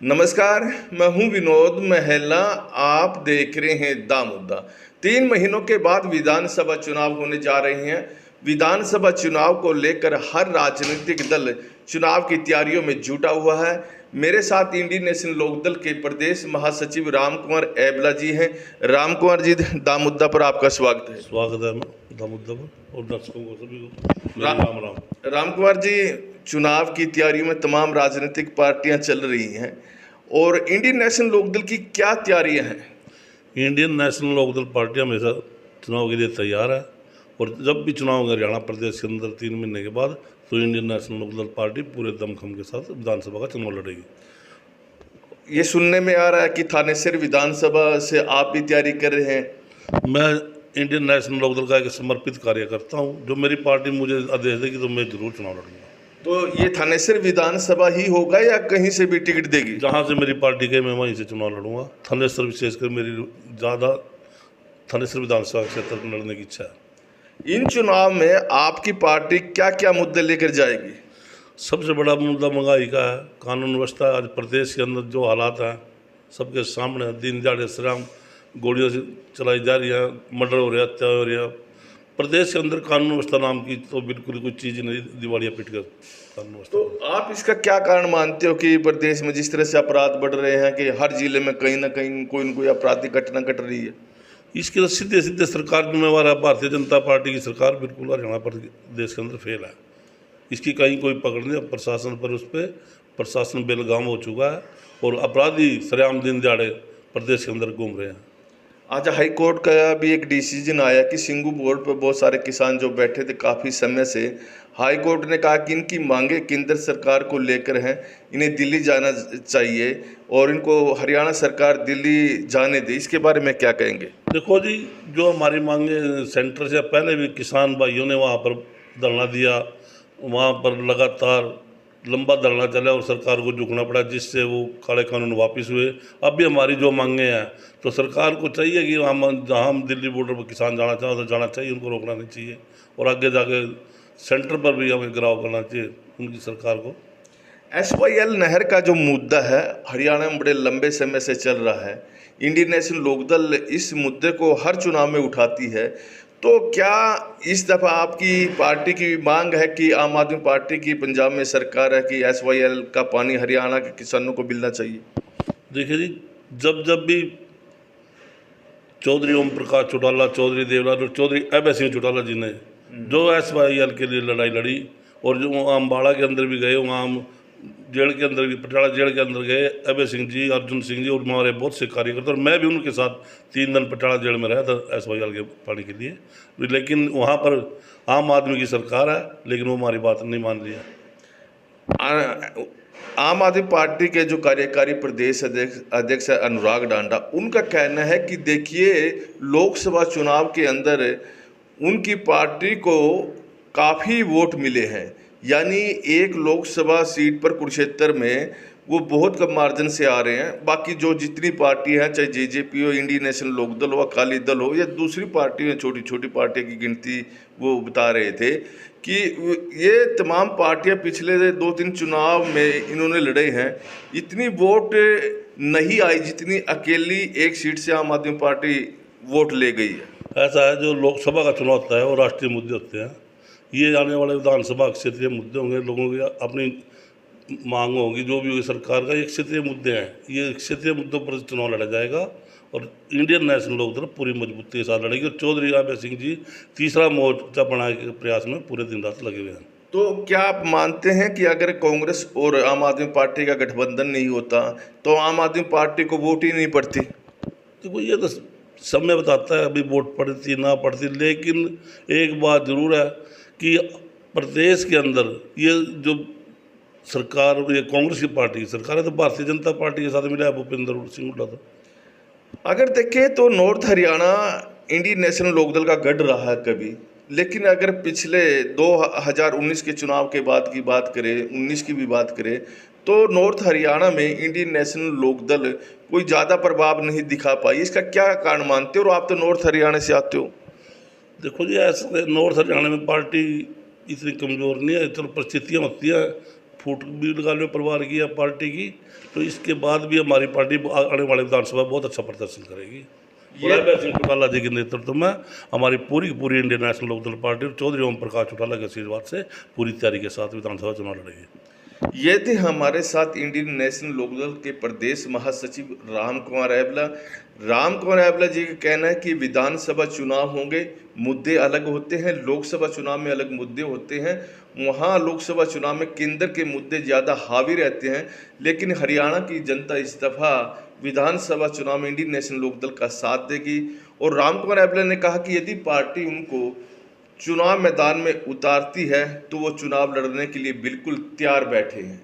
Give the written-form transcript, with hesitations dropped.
नमस्कार। मैं हूं विनोद महला। आप देख रहे हैं दा मुद्दा। 3 महीनों के बाद विधानसभा चुनाव होने जा रहे हैं। विधानसभा चुनाव को लेकर हर राजनीतिक दल चुनाव की तैयारियों में जुटा हुआ है। मेरे साथ इंडियन नेशनल लोकदल के प्रदेश महासचिव राम कुमार ऐबला जी हैं। राम कुमार जी, दा मुद्दा पर आपका स्वागत है। स्वागत है दामोदर और दर्शकों को सभी को मेरा राम राम। राम कुमार जी, चुनाव की तैयारियों में तमाम राजनीतिक पार्टियां चल रही हैं और इंडियन नेशनल लोकदल की क्या तैयारियां हैं? इंडियन नेशनल लोकदल पार्टी हमेशा चुनाव के लिए तैयार है और जब भी चुनाव होंगे हरियाणा प्रदेश के अंदर 3 महीने के बाद, तो इंडियन नेशनल लोकदल पार्टी पूरे दमखम के साथ विधानसभा का चुनाव लड़ेगी। ये सुनने में आ रहा है कि थानेसर विधानसभा से आप भी तैयारी कर रहे हैं। मैं इंडियन नेशनल लोकदल का एक समर्पित कार्यकर्ता हूँ। जो मेरी पार्टी मुझे आदेश देगी तो मैं जरूर चुनाव लड़ूंगा। तो ये थानेसर विधानसभा ही होगा या कहीं से भी टिकट देगी? जहाँ से मेरी पार्टी के मैं वहीं से चुनाव लड़ूंगा। थानेसर विशेषकर मेरी ज़्यादा थानेसर विधानसभा क्षेत्र में लड़ने की इच्छा है। इन चुनाव में आपकी पार्टी क्या क्या मुद्दे लेकर जाएगी? सबसे बड़ा मुद्दा महंगाई का है। कानून व्यवस्था आज प्रदेश के अंदर जो हालात हैं सबके सामने है। दिन दिहाड़े श्राम गोलियों से चलाई जा रही है, मर्डर हो रहा है, हत्या हो रही है। प्रदेश के अंदर कानून व्यवस्था नाम की तो बिल्कुल कोई चीज़ नहीं, दिवालिया पीट कर कानून व्यवस्था। तो आप इसका क्या कारण मानते हो कि प्रदेश में जिस तरह से अपराध बढ़ रहे हैं कि हर जिले में कहीं ना कहीं कोई न कोई आपराधिक घटना घट रही है? इसके लिए सीधे सीधे सरकार जिम्मेवार है। भारतीय जनता पार्टी की सरकार बिल्कुल हरियाणा प्रदेश के अंदर फेल है। इसकी कहीं कोई पकड़ नहीं। प्रशासन पर उस पर प्रशासन बेलगाम हो चुका है और अपराधी सरेआम दिन दिहाड़े प्रदेश के अंदर घूम रहे हैं। आज हाई कोर्ट का भी एक डिसीजन आया कि सिंगू बोर्ड पर बहुत सारे किसान जो बैठे थे काफ़ी समय से, हाई कोर्ट ने कहा कि इनकी मांगे केंद्र सरकार को लेकर हैं, इन्हें दिल्ली जाना चाहिए और इनको हरियाणा सरकार दिल्ली जाने दे। इसके बारे में क्या कहेंगे? देखो जी, जो हमारी मांगे सेंटर से पहले भी किसान भाइयों ने वहाँ पर धरना दिया, वहाँ पर लगातार लंबा धरना चला और सरकार को झुकना पड़ा, जिससे वो काले कानून वापस हुए। अब भी हमारी जो मांगे हैं तो सरकार को चाहिए कि हम जहाँ हम दिल्ली बॉर्डर पर किसान जाना चाहें तो जाना चाहिए, उनको रोकना नहीं चाहिए और आगे जाके सेंटर पर भी हमें गिराव करना चाहिए उनकी सरकार को। SYL नहर का जो मुद्दा है हरियाणा में बड़े लंबे समय से चल रहा है। इंडियन नेशनल लोकदल इस मुद्दे को हर चुनाव में उठाती है। तो क्या इस दफ़ा आपकी पार्टी की मांग है कि आम आदमी पार्टी की पंजाब में सरकार है कि SYL का पानी हरियाणा के किसानों को मिलना चाहिए? देखिए जी, जब जब भी चौधरी ओम प्रकाश चौटाला, चौधरी देवलाल और चौधरी अभय सिंह चौटाला जी ने जो SYL के लिए लड़ाई लड़ी और जो वहाँ अम्बाड़ा के अंदर भी गए, वहाँ हम जेल के अंदर भी, पटियाला जेल के अंदर गए, अभय सिंह जी, अर्जुन सिंह जी और हमारे बहुत से कार्यकर्ता, और मैं भी उनके साथ 3 दिन पटियाला जेल में रहा था SYL के पानी के लिए। लेकिन वहाँ पर आम आदमी की सरकार है, लेकिन वो हमारी बात नहीं मान रही है। आम आदमी पार्टी के जो कार्यकारी प्रदेश अध्यक्ष है अनुराग डांडा, उनका कहना है कि देखिए लोकसभा चुनाव के अंदर उनकी पार्टी को काफ़ी वोट मिले हैं, यानी एक लोकसभा सीट पर कुरुक्षेत्र में वो बहुत कम मार्जिन से आ रहे हैं। बाकी जो जितनी पार्टी हैं, चाहे JJP हो, इंडियन नेशनल लोकदल हो, अकाली दल हो या दूसरी पार्टी, छोटी छोटी पार्टियों की गिनती वो बता रहे थे कि ये तमाम पार्टियां पिछले 2-3 चुनाव में इन्होंने लड़े हैं, इतनी वोट नहीं आई जितनी अकेली एक सीट से आम आदमी पार्टी वोट ले गई है। ऐसा है, जो लोकसभा का चुनाव होता है वो राष्ट्रीय मुद्दे होते हैं। ये आने वाले विधानसभा क्षेत्रीय मुद्दे होंगे, लोगों की अपनी मांग होगी, जो भी होगी सरकार का। ये क्षेत्रीय मुद्दे हैं, ये क्षेत्रीय मुद्दों पर चुनाव लड़ा जाएगा और इंडियन नेशनल लोकदल पूरी मजबूती के साथ लड़ेगी और चौधरी अभय सिंह जी तीसरा मोर्चा बनाने के प्रयास में पूरे दिन रात लगे हुए हैं। तो क्या आप मानते हैं कि अगर कांग्रेस और आम आदमी पार्टी का गठबंधन नहीं होता तो आम आदमी पार्टी को वोट ही नहीं पड़ती? तो ये तो समय बताता है अभी वोट पड़ती ना पड़ती, लेकिन एक बात जरूर है कि प्रदेश के अंदर ये जो सरकार, ये कांग्रेस की पार्टी की सरकार है, तो भारतीय जनता पार्टी के साथ मिला है भूपेंद्र सिंह हुड्डा। था अगर देखें तो north Haryana Indian National Lokdal का गढ़ रहा है कभी, लेकिन अगर पिछले 2019 के चुनाव के बाद की बात करें, 19 की भी बात करें, तो नॉर्थ हरियाणा में इंडियन नेशनल लोकदल कोई ज़्यादा प्रभाव नहीं दिखा पाई। इसका क्या कारण मानते हो? और आप तो नॉर्थ हरियाणा से आते हो। देखो जी, ऐसे नॉर्थ हरियाणा में पार्टी इतनी कमज़ोर नहीं है, चलो परिस्थितियाँ होती हैं। फूट भी निकाले परिवार की या पार्टी की, तो इसके बाद भी हमारी पार्टी आने वाले विधानसभा बहुत अच्छा प्रदर्शन करेगी। ये- अभय सिंह चौटाला जी के नेतृत्व में हमारी पूरी की पूरी इंडियन नेशनल लोकदल पार्टी और चौधरी ओम प्रकाश चौटाला के आशीर्वाद से पूरी तैयारी के साथ विधानसभा चुनाव लड़ेगी। ये थे हमारे साथ इंडियन नेशनल लोकदल के प्रदेश महासचिव राम कुमार ऐबला। राम कुमार ऐबला जी का कहना है कि विधानसभा चुनाव होंगे, मुद्दे अलग होते हैं, लोकसभा चुनाव में अलग मुद्दे होते हैं। वहाँ लोकसभा चुनाव में केंद्र के मुद्दे ज़्यादा हावी रहते हैं, लेकिन हरियाणा की जनता इस दफ़ा विधानसभा चुनाव में इंडियन नेशनल लोकदल का साथ देगी। और राम कुमार ऐबला ने कहा कि यदि पार्टी उनको चुनाव मैदान में उतारती है तो वो चुनाव लड़ने के लिए बिल्कुल तैयार बैठे हैं।